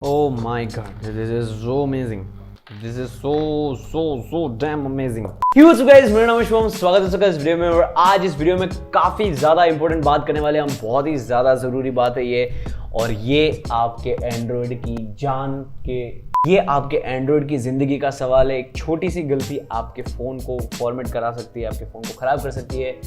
Oh my god, this is so amazing. This is so damn amazing. What's up guys, मेरा नाम है शुभम, स्वागत है सबका इस वीडियो में। और आज इस वीडियो में काफी ज्यादा इंपॉर्टेंट बात करने वाले हम, बहुत ही ज्यादा जरूरी बात है ये। और ये आपके एंड्रॉयड की जान के, ये आपके एंड्रॉयड की जिंदगी का सवाल है। एक छोटी सी गलती आपके फोन को फॉर्मेट करा सकती है, आपके फोन को खराब कर सकती है।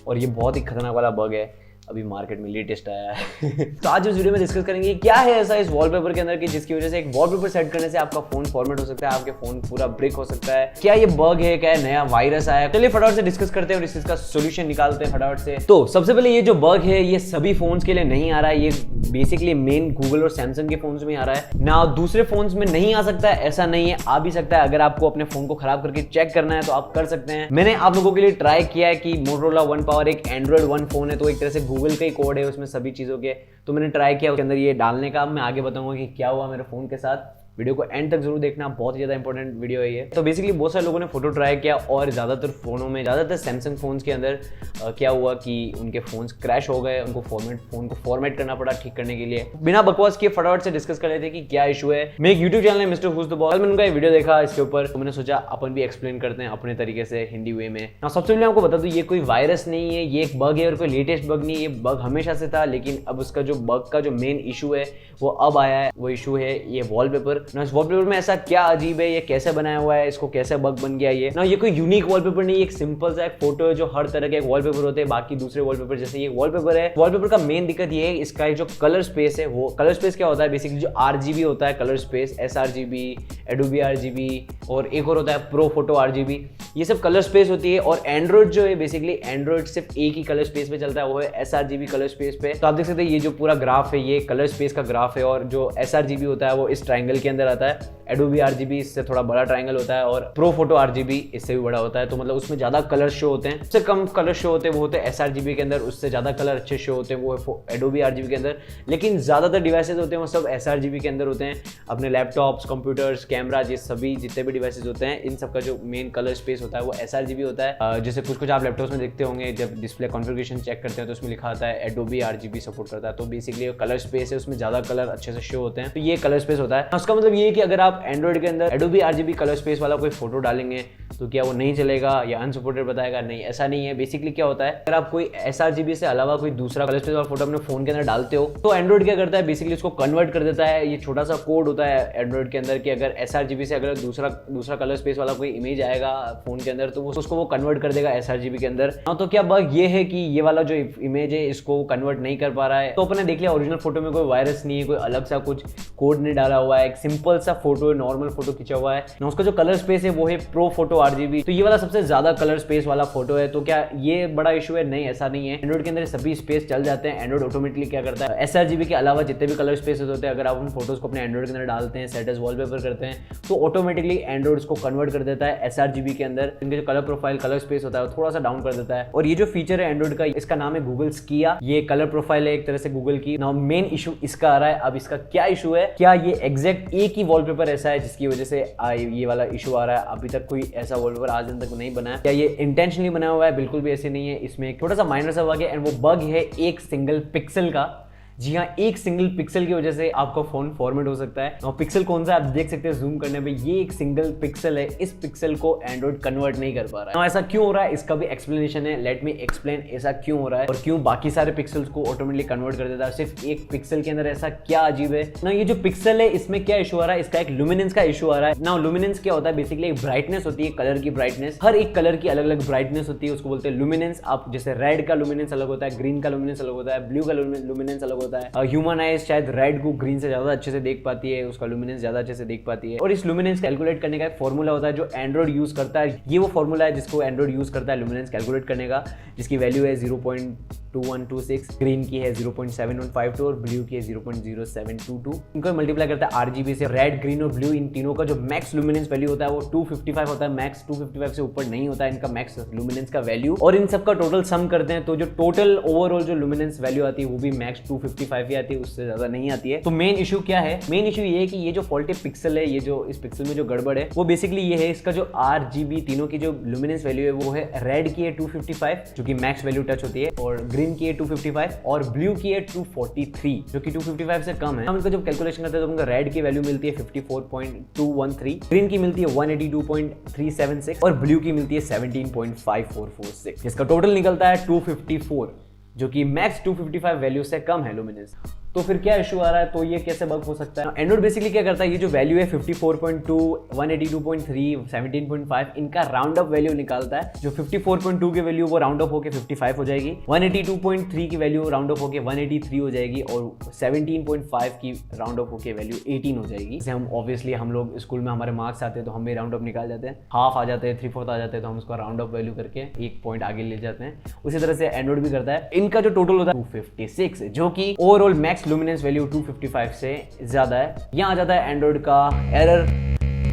और ये बहुत ही खतरनाक वाला बग है, अभी मार्केट में लेटेस्ट आया है। तो आज इस वीडियो में डिस्कस करेंगे क्या है ऐसा इस वॉलपेपर के अंदर कि जिसकी वजह से एक वॉलपेपर सेट करने से आपका फोन फॉर्मेट हो सकता है, आपके फोन पूरा ब्रेक हो सकता है। क्या ये बग है, क्या नया वायरस आया? चलिए फटाफट से डिस्कस करते हैं और इसका सोल्यूशन निकालते हैं फटाफट से। तो सबसे पहले ये जो बग है ये सभी फोन्स के लिए नहीं आ रहा है, ये बेसिकली मेन गूगल और सैमसंग के फोन्स में आ रहा है ना, दूसरे फोन्स में नहीं आ सकता है ऐसा नहीं है, आ भी सकता है। अगर आपको अपने फोन को खराब करके चेक करना है तो आप कर सकते हैं। मैंने आप लोगों के लिए ट्राई किया है कि मोटोरोला वन पावर एक एंड्रॉइड वन फोन है, तो एक तरह से गूगल का ही कोड है उसमें सभी चीजों के, तो मैंने ट्राई किया उसके अंदर ये डालने का। मैं आगे बताऊंगा कि क्या हुआ मेरे फोन के साथ। वीडियो को एंड तक जरूर देखना, बहुत ही ज्यादा इंपॉर्टेंट वीडियो है ये। तो बेसिकली बहुत सारे लोगों ने फोटो ट्राई किया और ज्यादातर फोनों में, ज्यादातर सैमसंग फोन्स के अंदर क्या हुआ कि उनके फोन्स क्रैश हो गए, उनको फोन को फॉर्मेट करना पड़ा ठीक करने के लिए। बिना बकवास किए फटाफट से डिस्कस कर लेते हैं कि क्या इशू है। मैं एक यूट्यूब चैनल है मिस्टर हुज द बॉस, मैंने उनका वीडियो देखा इसके ऊपर, तो मैंने सोचा अपन भी एक्सप्लेन करते हैं अपने तरीके से हिंदी वे में। सबसे पहले आपको बता दूं ये कोई वायरस नहीं है, ये एक बग है और कोई लेटेस्ट बग नहीं है। ये बग हमेशा से था, लेकिन अब उसका जो बग का जो मेन इशू है वो अब आया है। वो इशू है ये वॉलपेपर। इस वॉलपेपर में ऐसा क्या अजीब है, ये कैसे बनाया हुआ है, इसको कैसे बग बन गया ये ना। ये कोई यूनिक वॉलपेपर नहीं है, एक सिंपल सा एक फोटो है जो हर तरह के एक वॉलपेपर होते हैं बाकी दूसरे वॉलपेपर जैसे। ये वॉलपेपर है। वॉलपेपर का मेन दिक्कत ये है इसका जो कलर स्पेस है, वो कलर स्पेस क्या होता है बेसिकली जो आरजीबी होता है colour space, sRGB, Adobe RGB और एक और होता है प्रो फोटो आरजीबी, ये सब कलर स्पेस होती है। और एंड्रॉइड जो है बेसिकली एंड्रॉइड सिर्फ एक ही कलर स्पेस पे चलता है, वो है एसआरजीबी कलर स्पेस पे। तो आप देख सकते हैं ये जो पूरा ग्राफ है ये कलर स्पेस का ग्राफ है, और जो एसआरजीबी होता है वो इस ट्राइंगल के अंदर आता है, एडोबी आरजीबी इससे थोड़ा बड़ा ट्राइंगल होता है, और प्रो फोटो आरजीबी इससे भी बड़ा होता है। तो मतलब उसमें ज्यादा कलर शो होते हैं, उससे कम कलर शो होते हैं वो होते हैं एसआरजीबी के अंदर, उससे ज्यादा कलर अच्छे शो होते हैं वो है एडोबी आरजीबी के अंदर। लेकिन ज्यादातर डिवाइसेज होते हैं वो सब एसआरजीबी के अंदर होते हैं। अपने लैपटॉप्स, कंप्यूटर्स, कैमरा, ये सभी जितने भी डिवाइसेज होते हैं इन सबका जो मेन कलर स्पेस होता है वो एसआरजीबी होता है। जैसे कुछ आप लैपटॉप्स में देखते होंगे, जब डिस्प्ले कॉन्फ़िगरेशन चेक करते हैं तो उसमें लिखा आता है एडोबी आरजीबी सपोर्ट करता है। तो बेसिकली कलर स्पेस है, उसमें ज्यादा कलर अच्छे से शो होते हैं, तो ये कलर स्पेस होता है। उसका मतलब ये है कि अगर आप एंड्रॉइड के अंदर एडोबी आरजीबी कलर स्पेस वाला कोई फोटो डालेंगे तो क्या वो नहीं चलेगा या अनसपोर्टेड बताएगा? नहीं, ऐसा नहीं है। बेसिकली क्या होता है, अगर आप कोई एसआरजीबी से अलावा कोई दूसरा कलर स्पेस वाला फोटो अपने फोन के अंदर डालते हो तो एंड्रॉइड क्या करता है बेसिकली उसको कन्वर्ट कर देता है। ये छोटा सा कोड होता है एंड्रॉइड के अंदर कि अगर एसआरजीबी से अगर दूसरा कलर स्पेस वाला कोई इमेज आएगा फोन के अंदर तो उसको वो कन्वर्ट कर देगा एसआरजीबी के अंदर। तो क्या बग ये है कि ये वाला जो इमेज है इसको कन्वर्ट नहीं कर पा रहा है। तो अपने देख लिया ओरिजिनल फोटो में कोई वायरस नहीं है, कोई अलग सा कुछ कोड नहीं डाला हुआ है, एक सिंपल सा फोटो है, नॉर्मल फोटो खींचा हुआ है ना। उसका जो कलर स्पेस है वो है प्रो फोटो आरजीबी, तो ये वाला सबसे ज्यादा कलर स्पेस वाला फोटो है। तो क्या ये बड़ा इशू है? नहीं, ऐसा नहीं है। एंड्रॉइड के अंदर सभी स्पेस चल जाते हैं। एंड्रॉइड ऑटोमेटिकली क्या करता है, एसआरजीबी के अलावा जितने भी कलर स्पेसेस होते हैं अगर आप उन फोटोज को अपने एंड्रॉइड के अंदर डालते हैं, सेट एज वॉलपेपर करते हैं, तो ऑटोमेटिकली एंड्रॉइड को कन्वर्ट कर देता है एसआरजीबी के अंदर। इनके जो कलर प्रोफाइल, कलर स्पेस होता है वो थोड़ा सा डाउन कर देता है। और ये जो फीचर है एंड्रॉइड का, इसका नाम है गूगल स्किया। ये कलर प्रोफाइल है एक तरह से गूगल की। नाउ मेन इशू इसका आ रहा है। अब इसका क्या इशू है, क्या ये एग्जैक्ट एक ही वॉलपेपर ऐसा है जिसकी वजह से ये वाला इशू आ रहा है? अभी तक कोई ऐसा वॉलपेपर आज दिन तक नहीं बना है। क्या ये इंटेंशनली बनाया हुआ है? बिल्कुल भी ऐसे नहीं है। इसमें एक छोटा सा माइनर सा बग है, एंड वो बग है एक सिंगल पिक्सल का। जी हाँ, एक सिंगल पिक्सल की वजह से आपका फोन फॉर्मेट हो सकता है। और पिक्सल कौन सा आप देख सकते हैं जूम करने पे, ये एक सिंगल पिक्सल है। इस पिक्सल को एंड्रॉइड कन्वर्ट नहीं कर पा रहा है। ऐसा क्यों हो रहा है इसका भी एक्सप्लेनेशन है, लेट मी एक्सप्लेन ऐसा क्यों हो रहा है और क्यों बाकी सारे पिक्सल्स को ऑटोमेटिकली कन्वर्ट कर देता है, सिर्फ एक पिक्सल के अंदर ऐसा क्या अजीब है ना। ये जो पिक्सल है इसमें क्या इशू आ रहा है, इसका एक लुमिनेंस का इशू आ रहा है ना। लुमिनेंस क्या होता है बेसिकली एक ब्राइटनेस होती है, कलर की ब्राइटनेस। हर एक कलर की अलग अलग ब्राइटनेस होती है, उसको बोलते हैं लुमिनेंस। आप जैसे रेड का लुमिनेंस अलग होता है, ग्रीन का लुमिनेंस अलग होता है, ब्लू का लुमिनेंस अलग होता है। ह्यूमन शायद रेड को ग्रीन से ज्यादा अच्छे से देख पाती है, उसका लुमिनेंस ज्यादा अच्छे से देख पाती है। और इस लुमिनेंस कैलकुलेट करने का एक फॉर्मूला होता है जो एंड्रॉइड यूज करता है। ये वो फॉर्मूला है जिसको एंड्रॉइड यूज करता है लुमिनेंस कैलकुलेट करने का, जिसकी वैल्यू है 0.2126, ग्रीन की है 0.7152 और ब्लू की है 0.0722। इनको मल्टीप्लाई करता है आरजीबी से। रेड, ग्रीन और ब्लू इन तीनों का जो मैक्स लुमिनेंस वैल्यू होता है वो 255 होता है। मैक्स 255 से ऊपर नहीं होता है इनका मैक्स लुमिनेंस का वैल्यू। और इन सब का टोटल सम करते हैं तो जो टोटल ओवरऑल जो लुमिनेंस वैल्यू आती है वो भी मैक्स 255 ही आती है, उससे ज्यादा नहीं आती है। तो मेन इशू क्या है? मेन इशू ये है कि ये जो फॉल्टी पिक्सल है, ये जो इस पिक्सल में जो गड़बड़ है वो बेसिकली ये है, इसका जो आरजीबी तीनों की जो लुमिनेंस वैल्यू है वो है रेड की है 255 जो कि मैक्स वैल्यू टच होती है, और ग्रीन की है 255 और ब्लू की है 243, जो कि 255 से कम है। हम इनका जब कैलकुलेशन करते हैं तो उनका रेड की वैल्यू मिलती है 54.213, ग्रीन की मिलती है 182.376 और ब्लू की मिलती है 17.5446, जिसका टोटल निकलता है 254, जो कि मैक्स 255 वैल्यू से कम है लुमिनेंस। तो फिर क्या इशू आ रहा है, तो ये कैसे बग हो सकता है? एंड्रॉइड बेसिकली क्या करता है, ये जो वैल्यू है 54.2, 182.3, 17.5, इनका राउंड अप वैल्यू निकालता है। जो 54.2 की वैल्यू वो राउंड अप होकर 55 हो जाएगी, 182.3 की वैल्यू राउंड अप होकर 183 हो जाएगी और 17.5 की राउंड अप होकर वैल्यू 18 हो जाएगी। जैसे हम ऑब्वियसली हम लोग स्कूल में हमारे मार्क्स आते हैं तो हम भी राउंड अप निकाल जाते हैं, हाफ आ जाते हैं, 3/4 आ जाते हैं, तो हम उसको राउंड अप वैल्यू करके एक पॉइंट आगे ले जाते हैं। उसी तरह से एंड्रॉइड भी करता है। इनका जो टोटल होता है 256, जो कि ओवरऑल मैक्स लुमिनेंस वैल्यू 255 से ज्यादा है। यहां आ जाता है एंड्रॉइड का एरर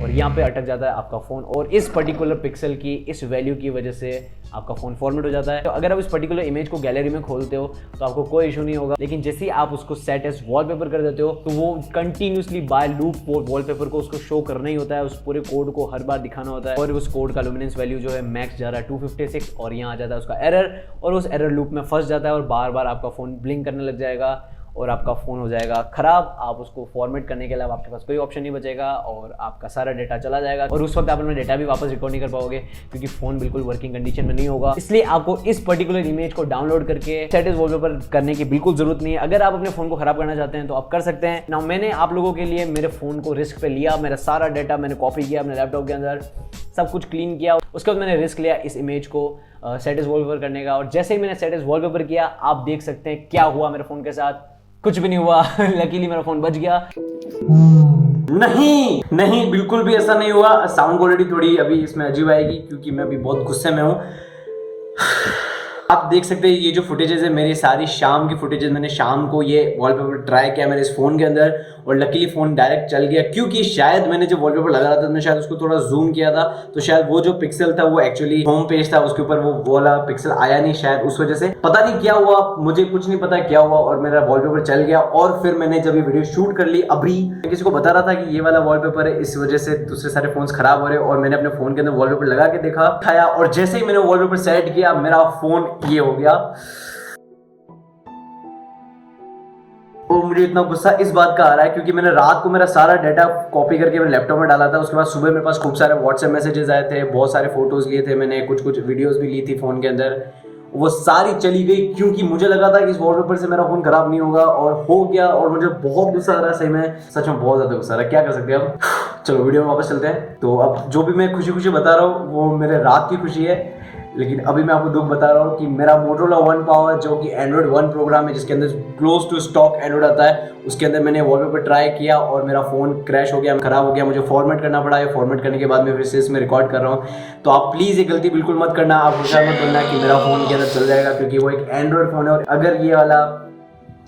और यहाँ पे अटक जाता है आपका फोन, और इस पर्टिकुलर पिक्सल की इस वैल्यू की वजह से आपका फोन फॉर्मेट हो जाता है। तो अगर आप इस पर्टिकुलर इमेज को गैलरी में खोलते हो तो आपको कोई इशू नहीं होगा, लेकिन जैसे ही आप उसको सेट एज वॉलपेपर कर देते हो तो वो कंटिन्यूसली बाय लूप वॉलपेपर को उसको शो करना ही होता है, उस पूरे कोड को हर बार दिखाना होता है, और उस कोड का लुमिनेंस वैल्यू जो है मैक्स जा रहा है 256 और यहाँ आ जाता है उसका एरर, और उस एरर लूप में फंस जाता है और बार बार आपका फोन ब्लिंक करने लग जाएगा और आपका फ़ोन हो जाएगा ख़राब। आप उसको फॉर्मेट करने के अलावा आपके पास कोई ऑप्शन नहीं बचेगा और आपका सारा डेटा चला जाएगा, और उस वक्त आप अपना डेटा भी वापस रिकॉर्ड नहीं कर पाओगे क्योंकि फ़ोन बिल्कुल वर्किंग कंडीशन में नहीं होगा। इसलिए आपको इस पर्टिकुलर इमेज को डाउनलोड करके सेट एज वॉलपेपर करने की बिल्कुल ज़रूरत नहीं है। अगर आप अपने फ़ोन को ख़राब करना चाहते हैं तो आप कर सकते हैं ना। मैंने आप लोगों के लिए मेरे फ़ोन को रिस्क पे लिया, मेरा सारा डेटा मैंने कॉपी किया अपने लैपटॉप के अंदर, सब कुछ क्लीन किया, उसके बाद मैंने रिस्क लिया इस इमेज को सेट एज वॉलपेपर करने का, और जैसे ही मैंने सेट एज वॉलपेपर किया आप देख सकते हैं क्या हुआ मेरे फ़ोन के साथ। कुछ भी नहीं हुआ लकीली मेरा फोन बच गया। नहीं बिल्कुल भी ऐसा नहीं हुआ। साउंड क्वालिटी थोड़ी अभी इसमें अजीब आएगी क्योंकि मैं अभी बहुत गुस्से में हूं। आप देख सकते हैं ये जो फुटेजेस है मेरी सारी शाम की फुटेजेस, मैंने शाम को ये वॉलपेपर ट्राई किया मेरे इस फ़ोन के अंदर और लकीली फ़ोन डायरेक्ट चल गया, क्योंकि शायद मैंने जब वॉलपेपर लगा रहा था मैंने शायद उसको थोड़ा जूम किया था, तो शायद वो जो पिक्सल था वो एक्चुअली होम पेज था, उसके ऊपर वो वाला पिक्सल आया नहीं, शायद उस वजह से पता नहीं क्या हुआ, मुझे कुछ नहीं पता क्या हुआ और मेरा वॉलपेपर चल गया। और फिर मैंने जब ये वीडियो शूट कर ली, अभी मैं किसी को बता रहा था कि ये वाला वॉलपेपर है, इस वजह से दूसरे सारे फोन खराब हो रहे, और मैंने अपने फोन के अंदर वॉलपेपर लगा के देखा खाया, और जैसे ही मैंने वॉलपेपर सेट किया मेरा फोन ये हो गया। और मुझे इतना गुस्सा इस बात का आ रहा है क्योंकि मैंने रात को मेरा सारा डाटा कॉपी करके मेरे लैपटॉप में डाला था, उसके बाद सुबह मेरे पास खूब सारे व्हाट्सएप मैसेजेस आए थे, बहुत सारे फोटोज लिए थे मैंने, कुछ वीडियोस भी ली थी फोन के अंदर, वो सारी चली गई क्योंकि मुझे लगा था कि इस वॉलपेपर से मेरा फोन खराब नहीं होगा, और हो गया। और मुझे बहुत गुस्सा आ रहा है, सही में सच में बहुत ज्यादा गुस्सा आ रहा है। क्या कर सकते हैं अब, चलो वीडियो में वापस चलते हैं। तो अब जो भी मैं खुशी खुशी बता रहा हूँ वो मेरे रात की खुशी है, लेकिन अभी मैं आपको दुख बता रहा हूँ कि मेरा मोटोरोला वन पावर जो कि एंड्रॉइड 1 प्रोग्राम है जिसके अंदर क्लोज टू स्टॉक एंड्रॉइड आता है, उसके अंदर मैंने वॉलपेपर ट्राई किया और मेरा फ़ोन क्रैश हो गया, खराब हो गया, मुझे फॉर्मेट करना पड़ा है। फॉर्मेट करने के बाद मैं फिर से इसमें रिकॉर्ड कर रहा हूँ। तो आप प्लीज़ ये गलती बिल्कुल मत करना, आप होशियार मत बनना कि मेरा फ़ोन के अंदर चल जाएगा, क्योंकि वो एक एंड्रॉइड फ़ोन है, और अगर ये वाला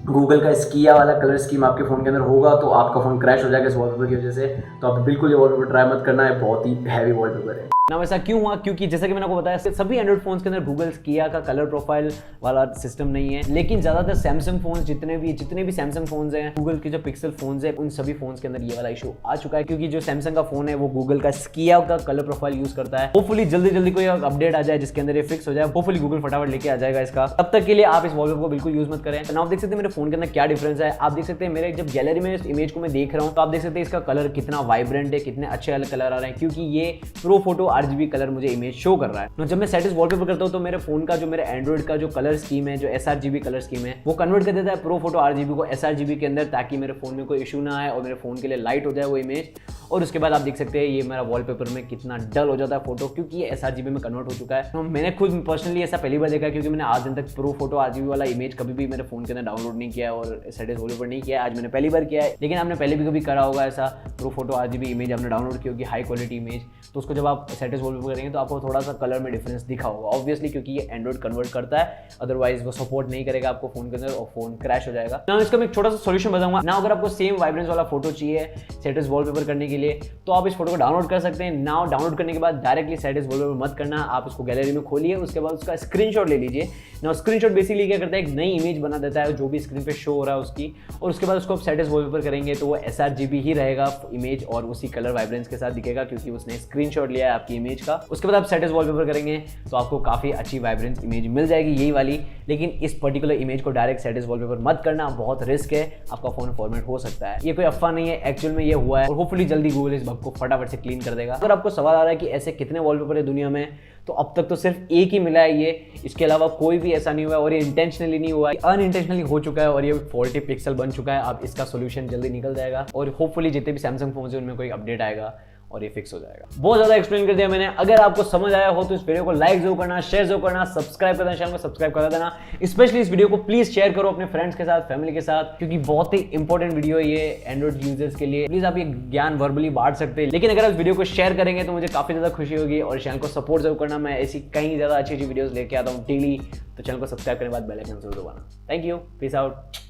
गूगल का स्किया वाला कलर स्कीम आपके फ़ोन के अंदर होगा तो आपका फ़ोन क्रैश हो जाएगा इस वॉलपेपर की वजह से। तो आप बिल्कुल ये वॉलपेपर ट्राई मत करना है, बहुत ही हैवी वॉलपेपर है ना। वैसा क्यों हुआ? क्योंकि जैसा कि मैंने आपको बताया सभी एंड्रॉइड फोन्स के अंदर गूगल किया का कलर प्रोफाइल वाला सिस्टम नहीं है, लेकिन ज्यादातर सैमसंग फोन्स जितने भी सैमसंग फोन्स हैं, गूगल के जो पिक्सल फोन्स हैं, उन सभी फोन्स के अंदर ये वाला इशू आ चुका है, क्योंकि जो सैमसंग का फोन है वो गूगल का स्किया का कलर प्रोफाइल यूज करता है। होपफुली जल्दी कोई अपडेट आ जाए जिसके अंदर ये फिक्स हो जाए, होपफुली गूगल फटाफट लेके आ जाएगा इसका। तब तक के लिए आप इस वॉलपेपर को बिल्कुल यूज मत करें। तो आप देख सकते हैं मेरे फोन के अंदर क्या डिफरेंस है। आप देख सकते हैं मेरे जब गैलरी में इस इमेज को मैं देख रहा हूँ तो आप देख सकते हैं इसका कलर कितना वाइब्रेंट है, कितने अच्छे कलर आ रहे हैं, क्योंकि ये प्रो फोटो RGB कलर मुझे इमेज शो कर रहा है। तो जब मैं सेट एज वॉलपेपर करता हूं तो मेरे फोन का जो मेरे एंड्रॉइड का जो कलर स्कीम है, जो sRGB कलर स्कीम है, वो कन्वर्ट कर देता है प्रो फोटो RGB को sRGB के अंदर, ताकि मेरे फोन में कोई इशू ना आए और मेरे फोन के लिए लाइट हो जाए वो इमेज। और उसके बाद आप देख सकते हैं ये मेरा वॉलपेपर में कितना डल हो जाता है फोटो, क्योंकि ये sRGB में कन्वर्ट हो चुका है। तो मैंने खुद पर्सनली ऐसा पहली बार देखा है, क्योंकि मैंने आज दिन तक प्रो फोटो RGB वाला इमेज कभी भी मेरे फोन के अंदर डाउनलोड नहीं किया है और सेट एज वॉलपेपर नहीं किया है। आज मैंने पहली बार किया है, लेकिन आपने पहले भी कभी करा होगा ऐसा, प्रो फोटो RGB इमेज आपने डाउनलोड की होगी, हाई क्वालिटी इमेज, तो उसको जब आप सेट एज वॉलपेपर करेंगे तो आपको थोड़ा सा कलर में डिफरेंस दिखा होगा ऑब्वियसली, क्योंकि ये एंड्रॉइड कन्वर्ट करता है, अदरवाइज वो सपोर्ट नहीं करेगा आपको फोन के अंदर और फोन क्रैश हो जाएगा। ना इसका मैं एक छोटा सा सॉल्यूशन बताऊंगा ना। अगर आपको सेम वाइब्रेंस वाला फोटो चाहिए सेट एज वॉलपेपर करने के लिए तो आप इस फोटो को डाउनलोड कर सकते हैं। नाउ डाउनलोड करने के बाद डायरेक्टली सेट एज वॉलपेपर मत करना, आप उसको गैलरी में खोलिए, उसके बाद उसका स्क्रीनशॉट ले लीजिए। ना स्क्रीनशॉट बेसिकली क्या करता है, एक नई इमेज बना देता है जो भी स्क्रीन पे शो हो रहा है उसकी, और उसके बाद उसको आप सेट एज वॉलपेपर करेंगे तो वो sRGB ही रहेगा इमेज और उसी कलर वाइब्रेंस के साथ दिखेगा, क्योंकि उसने स्क्रीनशॉट लिया है आपकी इमेज का। उसके बाद आप सेट एज वॉलपेपर करेंगे तो आपको काफी अच्छी वाइब्रेंस इमेज मिल जाएगी यही वाली। लेकिन इस पर्टिकुलर इमेज को डायरेक्ट सेट एज वॉलपेपर मत करना, बहुत रिस्क है, आपका फोन फॉर्मेट हो सकता है। ये कोई अफवाह नहीं है, एक्चुअल में ये हुआ है और होपफुली जल्दी गूगल इस बग को फटाफट से क्लीन कर देगा। अगर आपको सवाल आ रहा है कि ऐसे कितने वॉलपेपर है दुनिया में, तो अब तक तो सिर्फ एक ही मिला है ये, इसके अलावा कोई भी ऐसा नहीं हुआ है और ये इंटेंशनली नहीं हुआ है, अनइंटेंशनली हो चुका है और ये 40 पिक्सल बन चुका है। अब इसका सोल्यूशन जल्दी निकल जाएगा और होपफुली जितने भी सैमसंग फोन है उनमें कोई अपडेट आएगा और ये फिक्स हो जाएगा। बहुत ज्यादा एक्सप्लेन कर दिया मैंने। अगर आपको समझ आया हो तो इस वीडियो को लाइक जरूर करना, शेयर जरूर करना, सब्सक्राइब कर देना, चैनल को सब्सक्राइब कर देना। स्पेशली इस वीडियो को प्लीज शेयर करो अपने फ्रेंड्स के साथ, फैमिली के साथ, क्योंकि बहुत ही इंपॉर्टेंट वीडियो है ये एंड्रॉइड यूजर्स के लिए। प्लीज आप ये ज्ञान वर्बली बांट सकते हैं, लेकिन अगर आप वीडियो को शेयर करेंगे तो मुझे काफी ज्यादा खुशी होगी और चैनल को सपोर्ट जरूर करना। मैं ऐसी कई ज्यादा अच्छी वीडियोस लेके आता हूँ डेली, तो चैनल को सब्सक्राइब करने के बाद बेल आइकन जरूर दबाना। Thank you, peace out.